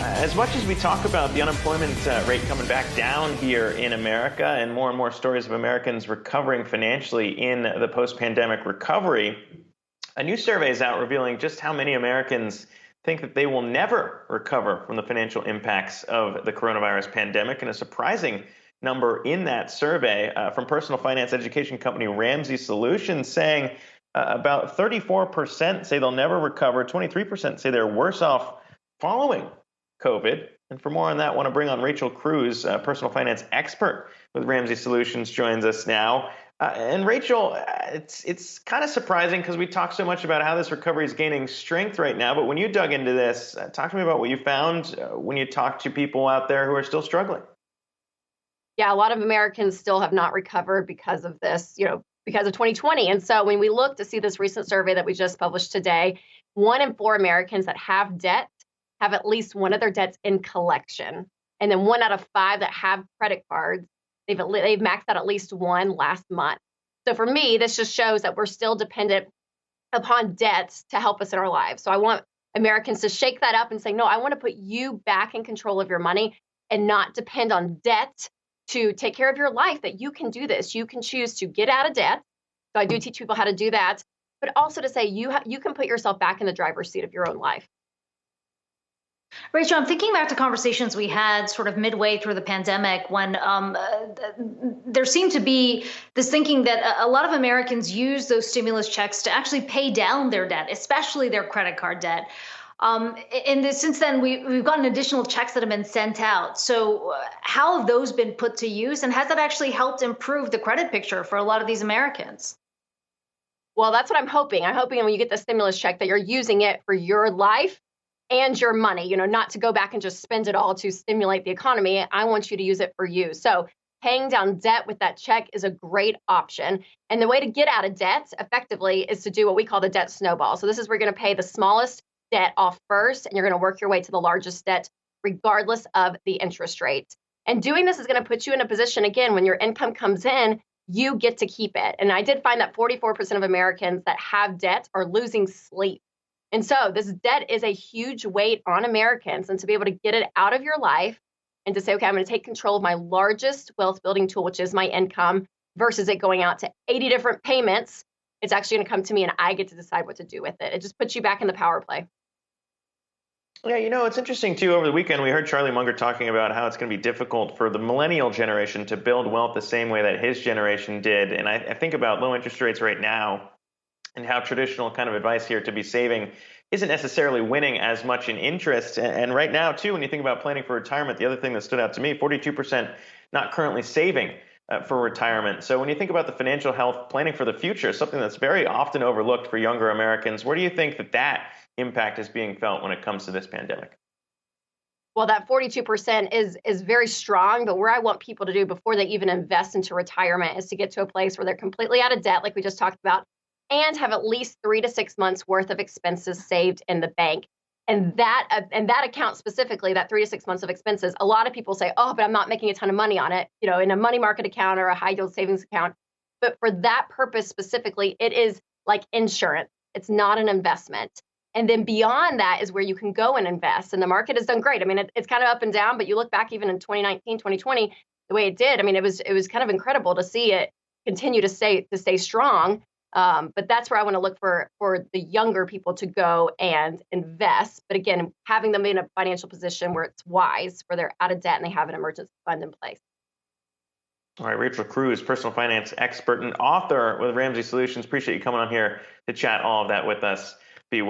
As much as we talk about the unemployment rate coming back down here in America and more stories of Americans recovering financially in the post-pandemic recovery, a new survey is out revealing just how many Americans think that they will never recover from the financial impacts of the coronavirus pandemic. And a surprising number in that survey from personal finance education company Ramsey Solutions saying about 34% say they'll never recover, 23% say they're worse off following COVID. And for more on that, I want to bring on Rachel Cruze, a personal finance expert with Ramsey Solutions, joins us now. And Rachel, it's kind of surprising because we talk so much about how this recovery is gaining strength right now. But when you dug into this, talk to me about what you found when you talked to people out there who are still struggling. Yeah, a lot of Americans still have not recovered because of this, because of 2020. And so when we look to see this recent survey that we just published today, 1 in 4 Americans that have debt have at least one of their debts in collection. And then 1 out of 5 that have credit cards, they've maxed out at least one last month. So for me, this just shows that we're still dependent upon debts to help us in our lives. So I want Americans to shake that up and say, no, I want to put you back in control of your money and not depend on debt to take care of your life, that you can do this. You can choose to get out of debt. So I do teach people how to do that, but also to say you can put yourself back in the driver's seat of your own life. Rachel, I'm thinking back to conversations we had sort of midway through the pandemic when there seemed to be this thinking that a lot of Americans use those stimulus checks to actually pay down their debt, especially their credit card debt. Since then, we've gotten additional checks that have been sent out. So how have those been put to use? And has that actually helped improve the credit picture for a lot of these Americans? Well, that's what I'm hoping. I'm hoping when you get the stimulus check that you're using it for your life and your money, not to go back and just spend it all to stimulate the economy. I want you to use it for you. So paying down debt with that check is a great option. And the way to get out of debt effectively is to do what we call the debt snowball. So this is where you're going to pay the smallest debt off first, and you're going to work your way to the largest debt, regardless of the interest rate. And doing this is going to put you in a position, again, when your income comes in, you get to keep it. And I did find that 44% of Americans that have debt are losing sleep. And so this debt is a huge weight on Americans, and to be able to get it out of your life and to say, okay, I'm going to take control of my largest wealth building tool, which is my income, versus it going out to 80 different payments, it's actually going to come to me and I get to decide what to do with it. It just puts you back in the power play. Yeah, it's interesting, too. Over the weekend, we heard Charlie Munger talking about how it's going to be difficult for the millennial generation to build wealth the same way that his generation did. And I think about low interest rates right now and how traditional kind of advice here to be saving isn't necessarily winning as much in interest. And right now, too, when you think about planning for retirement, the other thing that stood out to me, 42% not currently saving for retirement. So when you think about the financial health, planning for the future, something that's very often overlooked for younger Americans, where do you think that impact is being felt when it comes to this pandemic? Well, that 42% is very strong, but where I want people to do before they even invest into retirement is to get to a place where they're completely out of debt, like we just talked about, and have at least 3 to 6 months worth of expenses saved in the bank. And that account specifically, that 3 to 6 months of expenses, a lot of people say, oh, but I'm not making a ton of money on it, in a money market account or a high yield savings account. But for that purpose specifically, it is like insurance. It's not an investment. And then beyond that is where you can go and invest. And the market has done great. I mean, it's kind of up and down, but you look back even in 2019, 2020, the way it did, I mean, it was kind of incredible to see it continue to stay strong. But that's where I want to look for the younger people to go and invest. But again, having them in a financial position where it's wise, where they're out of debt and they have an emergency fund in place. All right, Rachel Cruze, personal finance expert and author with Ramsey Solutions. Appreciate you coming on here to chat all of that with us.